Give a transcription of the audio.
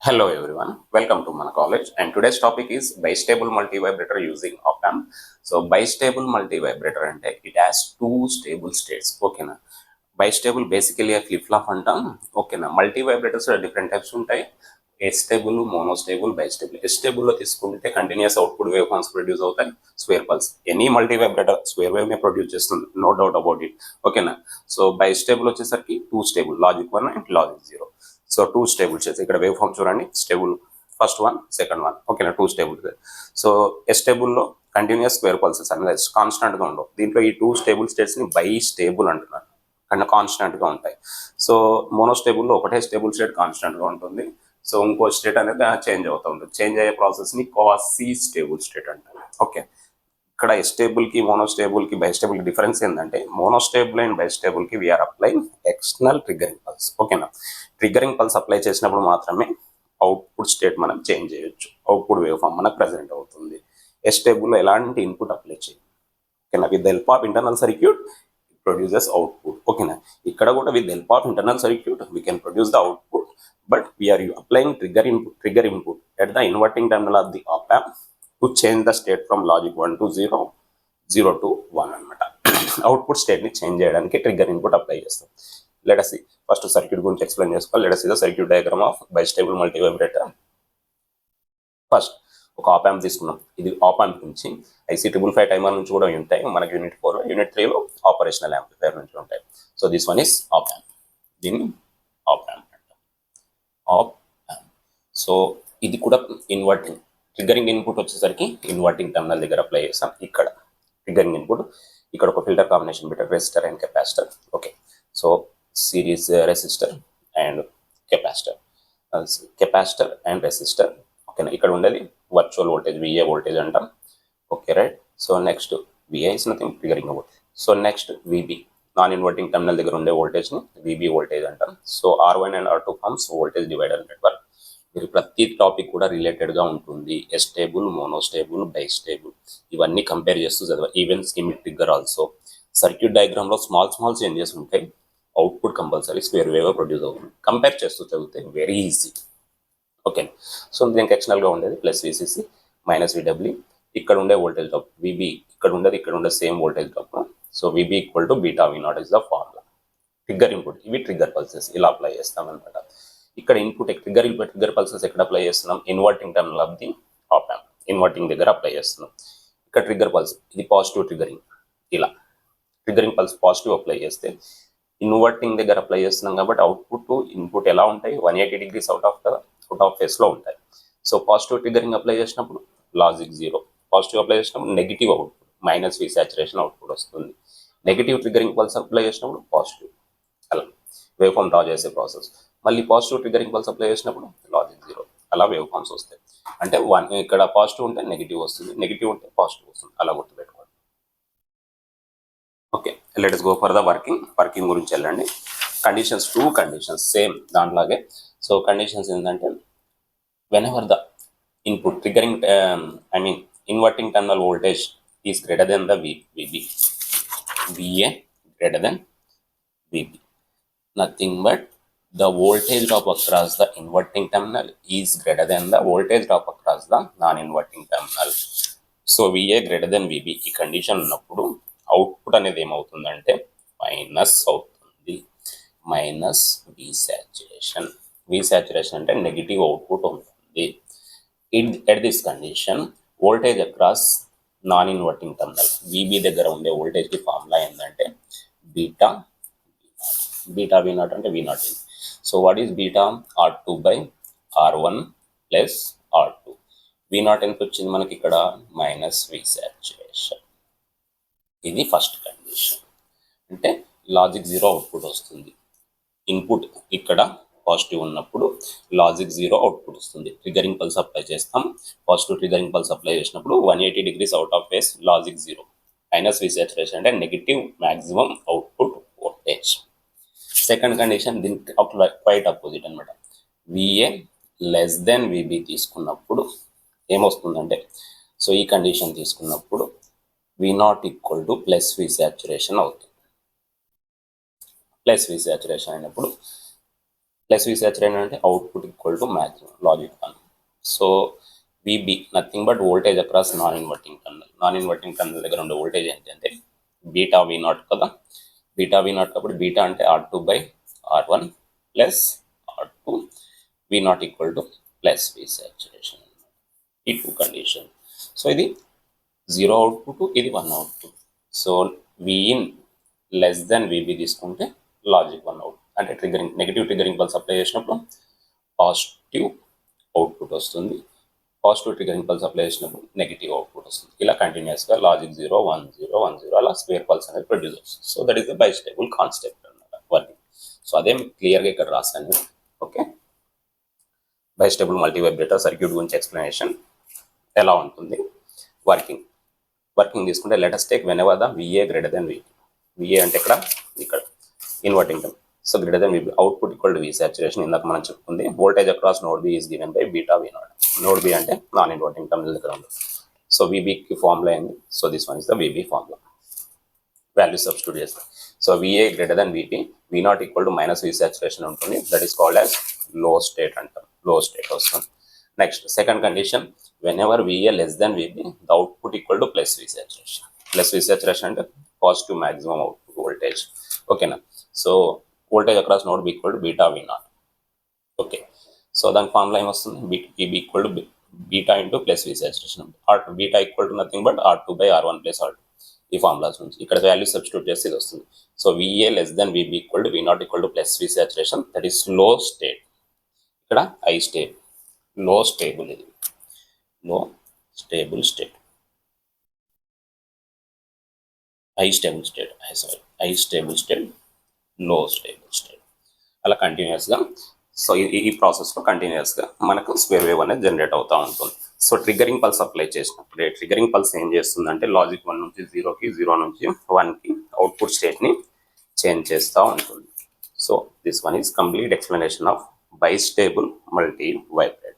Hello everyone, welcome to Mana College, and today's topic is bistable multivibrator using op-amp. So bistable multivibrator ante it has two stable states. Okay na, bistable basically a flip-flop antam. Okay na, multivibrators different types ఉంటాయి. Stable, monostable, bistable. Stable లో తీసుకుంటే continuous output wave forms produce అవుతాయి. Square pulse any multivibrator square wave నే produce చేస్తుంది, no doubt about it. ఓకేనా. So bistable వచ్చేసరికి two stable, logic 1 and logic 0. So two stable states ఇక్కడ wave form చూడండి, stable first one, second one. ఓకేనా, two stable. So ఎస్టేబుల్లో continuous square pulses అనేది constant గా ఉండవు. దీంట్లో ఈ టూ స్టేబుల్ స్టేట్స్ ని బై స్టేబుల్ అంటున్నారు, అండ్ కాన్స్టెంట్ గా ఉంటాయి. సో మోనోస్టేబుల్లో ఒకటే స్టేబుల్ స్టేట్ కాన్స్టెంట్ గా ఉంటుంది. సో ఇంకో స్టేట్ అనేది చేంజ్ అవుతూ ఉంటుంది. చేంజ్ అయ్యే ప్రాసెస్ ని క్వాసీ స్టేబుల్ స్టేట్ అంటారు. ఓకే, ఇక్కడ స్టేబుల్ కి మోనోస్టేబుల్ కి బైస్టేబుల్ కి డిఫరెన్స్ ఏంటంటే, మోనోస్టేబుల్ అండ్ బైస్టేబుల్ కి we are applying external triggering pulse. ఓకేనా, ట్రిగ్గరింగ్ పల్స్ అప్లై చేసినప్పుడు మాత్రమే అవుట్పుట్ స్టేట్ మనం చేంజ్ చేయొచ్చు, అవుట్పుట్ వేవ్ ఫామ్ మనకు ప్రెజెంట్ అవుతుంది. ఎస్టేబుల్లో ఎలాంటి ఇన్పుట్ అప్లై చేయాలి. ఓకేనా, with the help of internal circuit produces output. ఓకేనా, ఇక్కడ కూడా with the help of internal circuit we can produce the output, but we are applying trigger input at the inverting terminal of the op amp to change the state from logic 1 to 0, 0 to 1 అనమాట. Output state ని change చేయడానికి trigger input apply చేస్తాం. Let us see first circuit గురించి explain చేసుకోవాలి. లెట్ us see the circuit diagram of bistable multivibrator. First ఒక op amp తీసుకున్నాం. ఇది ఆప్ యాంప్ నుంచి IC 555 టైమర్ నుంచి కూడా ఉంటాయి మనకి. యూనిట్ 4, యూనిట్ 3లో ఆపరేషనల్ యాంప్లిఫైర్ నుంచి ఉంటాయి. So this one is op amp, దీన్ని op amp. Op amp. So ఇది కూడా ఇన్వర్టింగ్. ట్రిగ్గరింగ్ ఇన్పుట్ వచ్చేసరికి ఇన్వర్టింగ్ టర్మినల్ దగ్గర అప్లై చేస్తాం. ఇక్కడ ట్రిగ్గరింగ్ ఇన్పుట్, ఇక్కడ ఒక ఫిల్టర్ కాంబినేషన్ పెట్టారు, resistor and capacitor. Okay, so series resistor and capacitor, capacitor and resistor. ఓకేనా, ఇక్కడ ఉండేది వర్చువల్ వోల్టేజ్, VA వోల్టేజ్ అంటాం. Okay right. So next VA is nothing, triggering voltage. So next VB, non inverting terminal దగ్గర ఉండే voltage ని VB voltage అంటాం. So R1 and R2 forms voltage divider network. మీరు ప్రతి టాపిక్ కూడా related గా ఉంటుంది. ఎస్టేబుల్, మోనోస్టేబుల్, బైస్టేబుల్ ఇవన్నీ కంపేర్ చేస్తూ చదవాలి. Even Schmitt trigger also. Circuit diagram లో స్మాల్ చేంజెస్ ఉంటాయి, output compulsory square wave produce అవుతుంది. కంపేర్ చేస్తూ చదివితే వెరీ ఈజీ. ఓకే, సో దీనికి ఎక్స్టర్నల్ గా ఉండేది ప్లస్ VCC మైనస్ VW. ఇక్కడ ఉండే వోల్టేజ్ డ్రాప్ VB, ఇక్కడ ఉండే same voltage drop. So VB equal to beta V0 is the formula. Trigger input, ఇవి ట్రిగ్గర్ పల్సెస్, ఇలా అప్లై చేస్తాం అనమాట. ఇక్కడ ఇన్పుట్ ట్రిగ్గర్ పల్సెస్ ఎక్కడ అప్లై చేస్తున్నాం? Inverting terminal of the op amp, inverting దగ్గర అప్లై చేస్తున్నాం. ఇక్కడ ట్రిగ్గర్ పల్స్, ఇది పాజిటివ్ ట్రిగ్గరింగ్. ఇలా ట్రిగ్గరింగ్ పల్స్ పాజిటివ్ అప్లై చేస్తే ఇన్వర్టింగ్ దగ్గర అప్లై చేస్తున్నాం కాబట్టి అవుట్పుట్ ఇన్పుట్ ఎలా ఉంటాయి? 180 degrees అవుట్ ఆఫ్ ఫేస్ లో ఉంటాయి. సో పాజిటివ్ ట్రిగ్గరింగ్ అప్లై చేసినప్పుడు లాజిక్ 0, పాజిటివ్ అప్లై చేసినప్పుడు negative output minus V saturation output వస్తుంది. నెగిటివ్ ట్రిగ్గరింగ్ పల్స్ అప్లై చేసినప్పుడు పాజిటివ్. అలా వేవ్ ఫామ్ డ్రా చేసే ప్రాసెస్. మళ్ళీ పాజిటివ్ ట్రిగ్గరింగ్ పల్స్ అప్లై చేసినప్పుడు లాజిక్ 0, అలా వేవ్ ఫామ్స్ వస్తాయి. అంటే ఇక్కడ పాజిటివ్ ఉంటే నెగిటివ్ వస్తుంది, నెగిటివ్ ఉంటే పాజిటివ్ వస్తుంది, అలా గుర్తుపెట్టుకోండి. Okay, let us go for the working గురించి వెళ్ళండి. కండిషన్స్, 2 కండిషన్స్ సేమ్ దాంట్లాగే. సో కండిషన్స్ ఏంటంటే, whenever the input triggering inverting terminal voltage is greater than the VB, VA greater than VB, nothing but the voltage drop across the inverting terminal is greater than the voltage drop across the non-inverting terminal. So VA greater than VB ఈ condition ఉన్నప్పుడు output అనేది ఏమవుతుందంటే minus అవుతుంది, minus V saturation అంటే negative output ఉంటుంది. At this condition voltage across non inverting terminal VB దగ్గర ఉండే వోల్టేజ్కి formula ఏంటంటే బీటా V0 అంటే V0. So what is beta? R2 by R1 plus R2. V0 ఎంత వచ్చింది మనకి ఇక్కడ? Minus V saturation. ఇది ఫస్ట్ కండిషన్. అంటే లాజిక్ 0 అవుట్పుట్ వస్తుంది. ఇన్పుట్ ఇక్కడ పాజిటివ్ ఉన్నప్పుడు లాజిక్ 0 అవుట్పుట్ వస్తుంది. ట్రిగ్గరింగ్ పల్స్ అప్లై చేస్తాం. పాజిటివ్ ట్రిగ్గరింగ్ పల్స్ అప్లై చేసినప్పుడు 180 degrees out of phase, logic 0, minus V saturation అంటే negative maximum output voltage. Second condition దీనికి క్వైట్ అపోజిట్ అనమాట. VA లెస్ దెన్ VB తీసుకున్నప్పుడు ఏమొస్తుందంటే, సో ఈ కండిషన్ తీసుకున్నప్పుడు V0 equal to plus V saturation అవుతుంది. Plus V saturation అయినప్పుడు plus V saturation అంటే output equal to maximum logic 1. So VB nothing but voltage across non inverting terminal. Non inverting terminal దగ్గర ఉండే voltage ఏంటంటే beta V naught కదా, beta V naught కాబట్టి beta అంటే R2/R1 plus R2 V naught equal to plus V saturation. ఈ two condition. So ఇది 0 output, ఇది 1 output. So V in less then VB తీసుకుంటే లాజిక్ 1 అవుట్ అంటే triggering negative triggering pulse apply చేసినప్పుడు positive output వస్తుంది, positive triggering pulse apply చేసినప్పుడు negative output వస్తుంది. ఇలా కంటిన్యూస్గా లాజిక్ 0 1 0 1 0 అలా స్క్వేర్ పల్స్ అనేది ప్రొడ్యూస్ వస్తుంది. So that is the bistable concept అన్నమాట వర్కింగ్. సో అదే క్లియర్గా ఇక్కడ రాశాను. ఓకే, బైస్టేబుల్ మల్టీవైబ్రేటర్ సర్క్యూట్ గురించి ఎక్స్ప్లెనేషన్ ఎలా ఉంటుంది. వర్కింగ్ తీసుకుంటే let us take whenever the V A greater than V B. V A అంటే ఇక్కడ inverting term. So greater than V B output equal to V saturation. ఇందాక మనం చెప్పుకుంది voltage across node B is given by beta V naught. Node B అంటే non inverting terminal దగ్గర ఉంది. So విబికి formula అయింది. So this one is the V B formula. Value substitute చేస్తాం. So V A greater than V B, V naught equal to minus V saturation ఉంటుంది. That is called as low state అంటాం. Low state వస్తుంది. Next second condition, whenever V A less then V B the output equal to plus V saturation. Plus V saturation అంటే positive maximum output voltage. ఓకేనా. So voltage across node B equal to beta V naught. Okay, so దాని formula ఏమొస్తుంది, VB equal to beta into plus V saturation. Beta equal to nothing but R2/R1 plus R2. ఈ formulas నుంచి ఇక్కడ value substitute చేస్తే ఇది వస్తుంది. So VA less then VB equal to V naught equal to plus V saturation. That is low state. ఇక్కడ high stable, low stable, ఇది low stable state, high stable state, high stable state, low stable state, అలా కంటిన్యూస్గా. So ఈ ప్రాసెస్లో కంటిన్యూస్గా మనకు square wave అనేది generate అవుతూ ఉంటుంది. సో ట్రిగరింగ్ పల్స్ అప్లై చేసినప్పుడు ట్రిగరింగ్ పల్స్ ఏం చేస్తుందంటే లాజిక్ 1 నుంచి 0కి, 0 నుంచి 1కి అవుట్పుట్ స్టేట్ని చేంజ్ చేస్తూ ఉంటుంది. So this one is complete explanation of బైస్టేబుల్ multi vibrator.